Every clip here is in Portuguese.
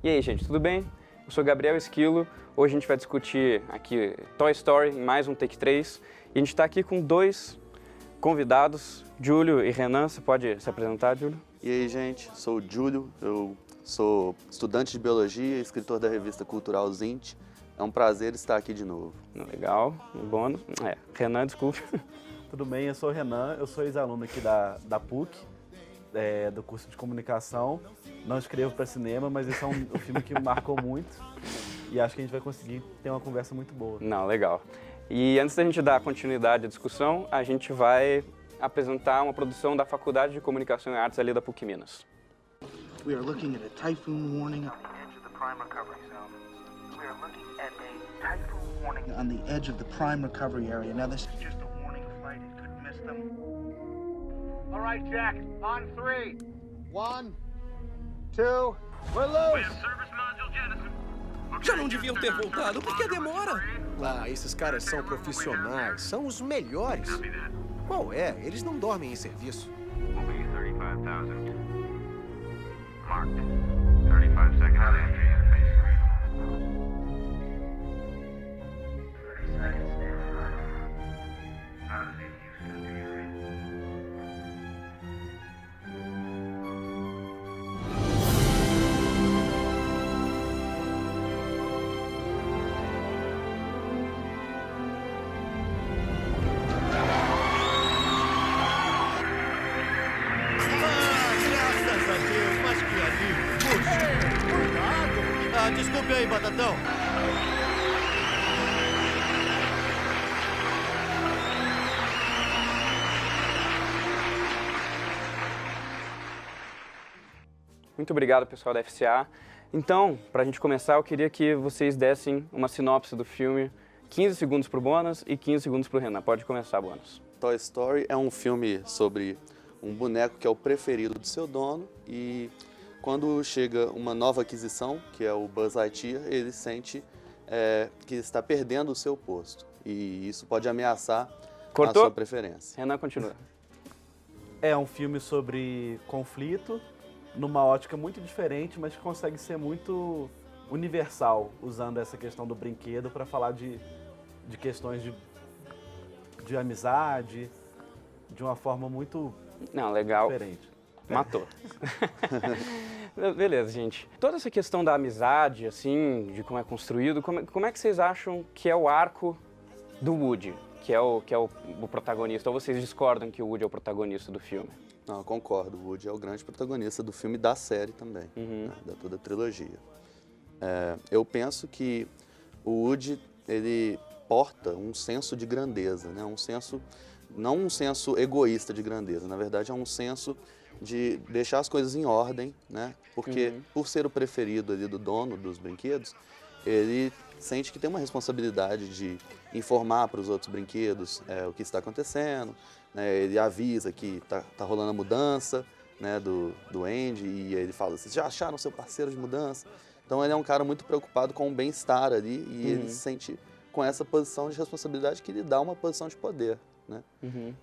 E aí, gente, tudo bem? Eu sou Gabriel Esquilo. Hoje a gente vai discutir aqui Toy Story em mais um Take 3. E a gente está aqui com dois convidados, Júlio e Renan. Você pode se apresentar, Júlio? E aí, gente, sou o Júlio, eu sou estudante de Biologia e escritor da revista cultural Zint. É um prazer estar aqui de novo. Legal, bom. Renan, desculpe. Tudo bem, eu sou o Renan, eu sou ex-aluno aqui da PUC, do curso de comunicação. Não escrevo para cinema, mas esse é um filme que me marcou muito e acho que a gente vai conseguir ter uma conversa muito boa. Não, legal. E antes da gente dar continuidade à discussão, a gente vai apresentar uma produção da Faculdade de Comunicação e Artes ali da PUC Minas. We are looking at a typhoon warning on the edge of the prime recovery zone. We are looking at a typhoon warning on the edge of the prime recovery area. Now this is just a warning flight. It could miss them. All right, Jack. On 3. 1, 2, we're loose. Service module jettison. Já não deviam ter voltado, por que demora? Ah, esses caras são profissionais, são os melhores. Qual é? Eles não dormem em serviço. Will be 35,000. Marked. 35 seconds to entry in phase 3. 30 seconds. How does it use to be read? Graças a Deus, mas que alívio. Puxa, cuidado. Ah, desculpe aí, Batatão. Muito obrigado, pessoal da FCA. Então, para a gente começar, eu queria que vocês dessem uma sinopse do filme, 15 segundos para o Bonas e 15 segundos para o Renan. Pode começar, Bonas. Toy Story é um filme sobre um boneco que é o preferido do seu dono e quando chega uma nova aquisição, que é o Buzz Lightyear, ele sente que está perdendo o seu posto e isso pode ameaçar a sua preferência. Renan, continua. É um filme sobre conflito, numa ótica muito diferente, mas que consegue ser muito universal, usando essa questão do brinquedo para falar de questões de amizade, de uma forma muito Não, legal. diferente. Matou. Beleza, gente. Toda essa questão da amizade, assim, de como é construído, como é que vocês acham que é o arco do Woody, que é o protagonista? Ou vocês discordam que o Woody é o protagonista do filme? Não, eu concordo, o Woody é o grande protagonista do filme e da série também, né, da toda a trilogia. Eu penso que o Woody, ele porta um senso de grandeza, né? Não um senso egoísta de grandeza, na verdade é um senso de deixar as coisas em ordem, né? Porque por ser o preferido ali do dono dos brinquedos, ele sente que tem uma responsabilidade de informar para os outros brinquedos o que está acontecendo, né? Ele avisa que tá rolando a mudança, né, do Andy e ele fala, vocês já acharam seu parceiro de mudança? Então ele é um cara muito preocupado com o bem-estar ali e ele se sente com essa posição de responsabilidade que lhe dá uma posição de poder, né?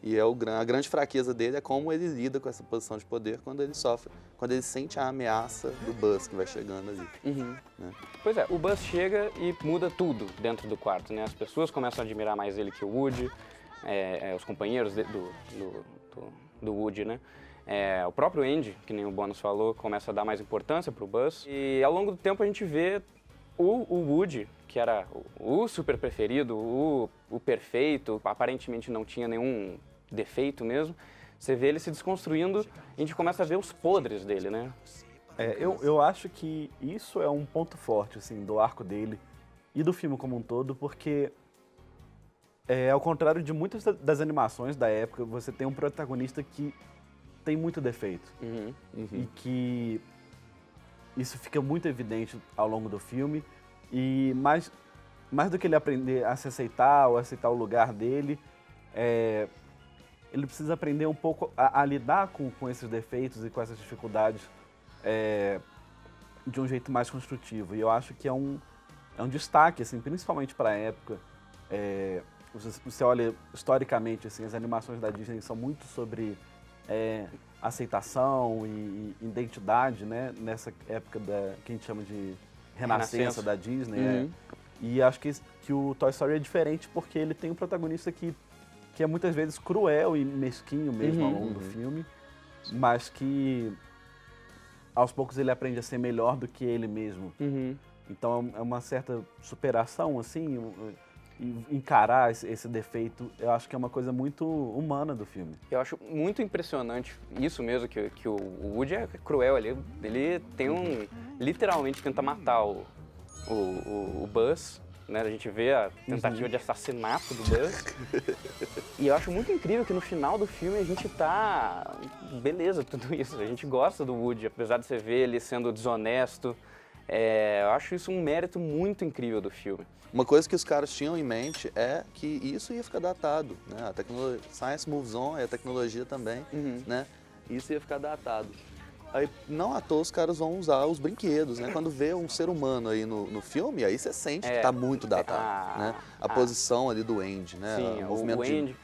E a grande fraqueza dele é como ele lida com essa posição de poder quando ele sente a ameaça do Buzz que vai chegando ali. Né? Pois é, o Buzz chega e muda tudo dentro do quarto, né? As pessoas começam a admirar mais ele que o Woody, os companheiros do Woody, né? O próprio Andy, que nem o Bonas falou, começa a dar mais importância pro Buzz. E ao longo do tempo a gente vê o Woody, que era o super preferido, o perfeito, aparentemente não tinha nenhum defeito mesmo. Você vê ele se desconstruindo e a gente começa a ver os podres dele, né? Eu acho que isso é um ponto forte, assim, do arco dele e do filme como um todo, porque ao contrário de muitas das animações da época, você tem um protagonista que tem muito defeito. E que isso fica muito evidente ao longo do filme. E mais do que ele aprender a se aceitar ou aceitar o lugar dele, ele precisa aprender um pouco a lidar com esses defeitos e com essas dificuldades de um jeito mais construtivo. E eu acho que é um destaque, assim, principalmente para a época. Você olha historicamente, assim, as animações da Disney são muito sobre aceitação e identidade, né? Nessa época que a gente chama de renascença da Disney. E acho que o Toy Story é diferente porque ele tem um protagonista que é muitas vezes cruel e mesquinho mesmo ao longo do filme, mas que aos poucos ele aprende a ser melhor do que ele mesmo. Então é uma certa superação, assim, e encarar esse defeito, eu acho que é uma coisa muito humana do filme. Eu acho muito impressionante isso mesmo, que o Woody é cruel, ele tem literalmente tenta matar o Buzz, né? A gente vê a tentativa de assassinato do Buzz. E eu acho muito incrível que no final do filme a gente tá... Beleza, tudo isso. A gente gosta do Woody, apesar de você ver ele sendo desonesto. Eu acho isso um mérito muito incrível do filme. Uma coisa que os caras tinham em mente é que isso ia ficar datado, né? A tecnologia, science moves on, e a tecnologia também, né? Isso ia ficar datado. Aí, não à toa, os caras vão usar os brinquedos, né? Quando vê um ser humano aí no filme, aí você sente que tá muito datado, né? A posição ali do Andy, né? Sim, o movimento o Andy,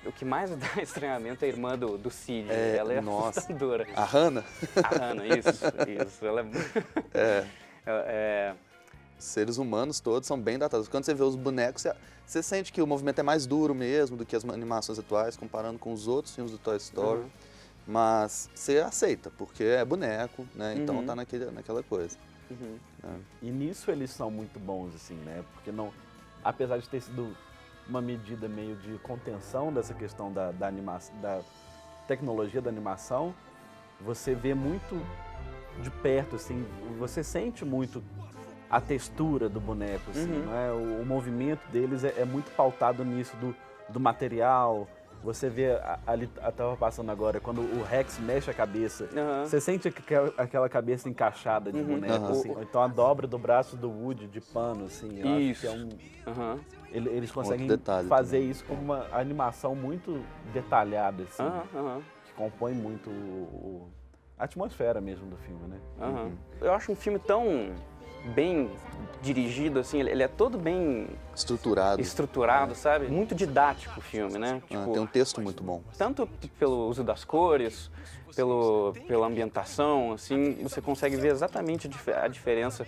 o que mais dá estranhamento é a irmã do Sid. Ela é nossa. assustadora. A Hannah? A Hannah, isso. Ela é muito... Seres humanos todos são bem datados. Quando você vê os bonecos, você sente que o movimento é mais duro mesmo do que as animações atuais, comparando com os outros filmes do Toy Story. Mas você aceita, porque é boneco, né? Então tá naquela coisa. E nisso eles são muito bons, assim, né? Porque não, apesar de ter sido uma medida meio de contenção dessa questão da tecnologia da animação, você vê muito de perto, assim, você sente muito a textura do boneco, assim, não é? O movimento deles é muito pautado nisso do material. Você vê ali, estava passando agora, quando o Rex mexe a cabeça, você sente aquela cabeça encaixada de boneco, assim. Então a dobra do braço do Woody de pano, assim, eu acho que é eles conseguem fazer isso com uma animação muito detalhada, assim, que compõe muito a atmosfera mesmo do filme, né? Eu acho um filme tão bem dirigido, assim, ele é todo bem... Estruturado, sabe? Muito didático o filme, né? Tipo, tem um texto muito bom. Tanto pelo uso das cores, pela ambientação, assim, você consegue ver exatamente a diferença.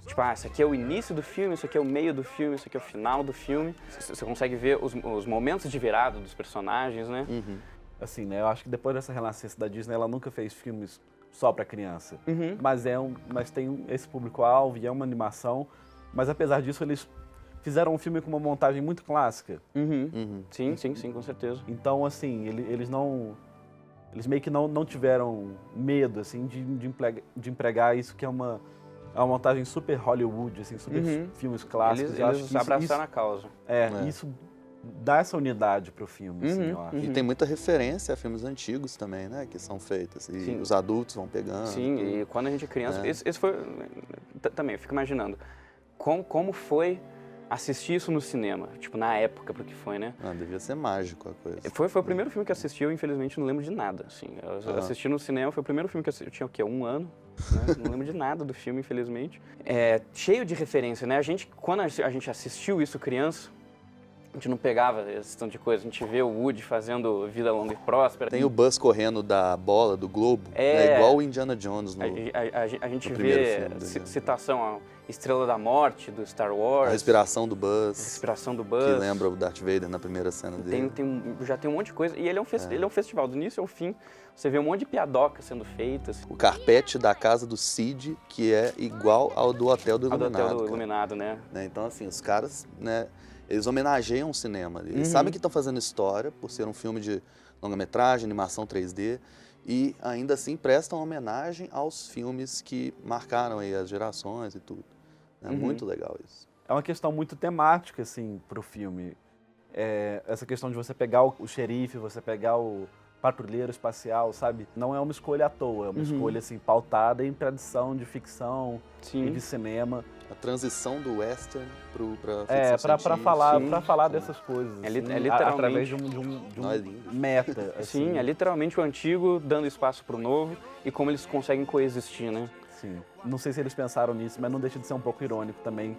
Tipo, isso aqui é o início do filme, isso aqui é o meio do filme, isso aqui é o final do filme. Você consegue ver os momentos de virada dos personagens, né? Assim, né? Eu acho que depois dessa renascença da Disney, ela nunca fez filmes só para criança. Mas tem esse público-alvo e é uma animação. Mas apesar disso, eles fizeram um filme com uma montagem muito clássica. Sim, com certeza. Então, assim, eles meio que não tiveram medo, assim, de empregar isso que é uma montagem super Hollywood, assim, super filmes clássicos. Eles abraçaram a causa. Isso dá essa unidade pro filme, assim, eu acho. E tem muita referência a filmes antigos também, né? Que são feitos. E os adultos vão pegando. Sim, e quando a gente é criança... Esse foi... Também, eu fico imaginando. Como foi assistir isso no cinema? Tipo, na época, porque foi, né? Devia ser mágico a coisa. Foi o primeiro filme que assisti, eu infelizmente não lembro de nada, assim. Eu assisti no cinema, foi o primeiro filme que eu assisti, eu tinha o quê? 1 ano? Né? Não lembro de nada do filme, infelizmente. Cheio de referência, né? Quando a gente assistiu isso criança, a gente não pegava esse tanto de coisa. A gente vê o Woody fazendo Vida Longa e Próspera. Tem o Buzz correndo da bola, do globo, né? Igual o Indiana Jones no a gente no vê filme citação à Estrela da Morte, do Star Wars. A respiração do Buzz. Que lembra o Darth Vader na primeira cena dele. Já tem um monte de coisa. E ele é um festival, do início ao fim. Você vê um monte de piadoca sendo feitas. O carpete da casa do Sid, que é igual ao do Hotel do Iluminado. Ao do Hotel do Iluminado, né? Então, assim, os caras, né, eles homenageiam o cinema ali. Eles sabem que estão fazendo história, por ser um filme de longa-metragem, animação 3D, e ainda assim prestam homenagem aos filmes que marcaram aí as gerações e tudo. É muito legal isso. É uma questão muito temática, assim, pro filme. Essa questão de você pegar o xerife, você pegar o patrulheiro espacial, sabe? Não é uma escolha à toa, é uma escolha, assim, pautada em tradição de ficção e de cinema. A transição do western pra ficção pra falar dessas coisas, assim, literalmente através de um meta. Assim. Sim, é literalmente o antigo dando espaço pro novo e como eles conseguem coexistir, né? Sim. Não sei se eles pensaram nisso, mas não deixa de ser um pouco irônico também.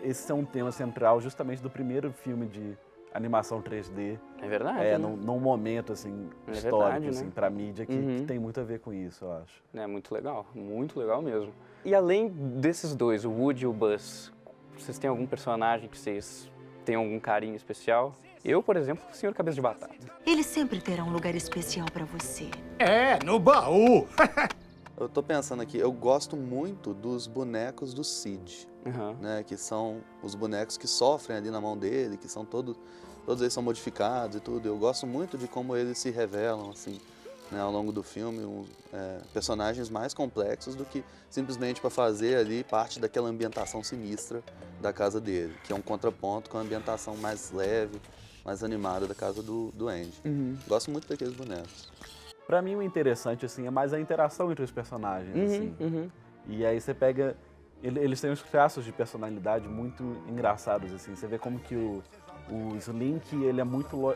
Esse é um tema central justamente do primeiro filme de animação 3D. É verdade, né? num momento, assim, É histórico, verdade, assim, né? pra mídia, que tem muito a ver com isso, eu acho. É muito legal mesmo. E além desses dois, o Woody e o Buzz, vocês têm algum personagem que vocês têm algum carinho especial? Eu, por exemplo, o Senhor Cabeça de Batata. Ele sempre terá um lugar especial pra você. É, no baú. Eu tô pensando aqui, eu gosto muito dos bonecos do Sid, Uhum. né? Que são os bonecos que sofrem ali na mão dele, que são todos eles são modificados e tudo. Eu gosto muito de como eles se revelam, assim, né, ao longo do filme, personagens mais complexos do que simplesmente para fazer ali parte daquela ambientação sinistra da casa dele, que é um contraponto com a ambientação mais leve, mais animada da casa do Andy. Gosto muito daqueles bonecos. Pra mim, o interessante, assim, é mais a interação entre os personagens, assim. E aí você pega... Eles têm uns traços de personalidade muito engraçados, assim. Você vê como que o Slink, ele é muito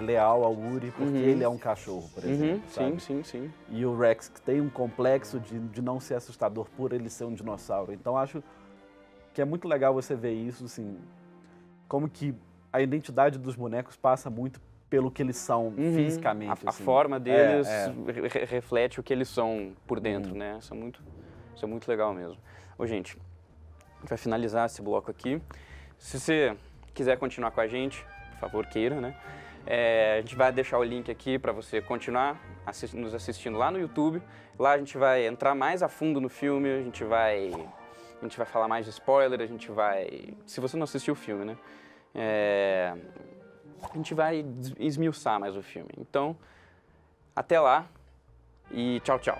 leal ao Woody, porque ele é um cachorro, por exemplo, sabe? Sim. E o Rex, que tem um complexo de não ser assustador por ele ser um dinossauro. Então, acho que é muito legal você ver isso, assim, como que a identidade dos bonecos passa muito pelo que eles são fisicamente. A assim. forma deles reflete o que eles são por dentro, né? Isso é muito legal mesmo. Ô, gente, a gente vai finalizar esse bloco aqui. Se você quiser continuar com a gente, por favor, queira, né? A gente vai deixar o link aqui para você continuar nos assistindo lá no YouTube. Lá a gente vai entrar mais a fundo no filme, a gente vai falar mais de spoiler, se você não assistiu o filme, né? A gente vai esmiuçar mais o filme. Então, até lá e tchau, tchau.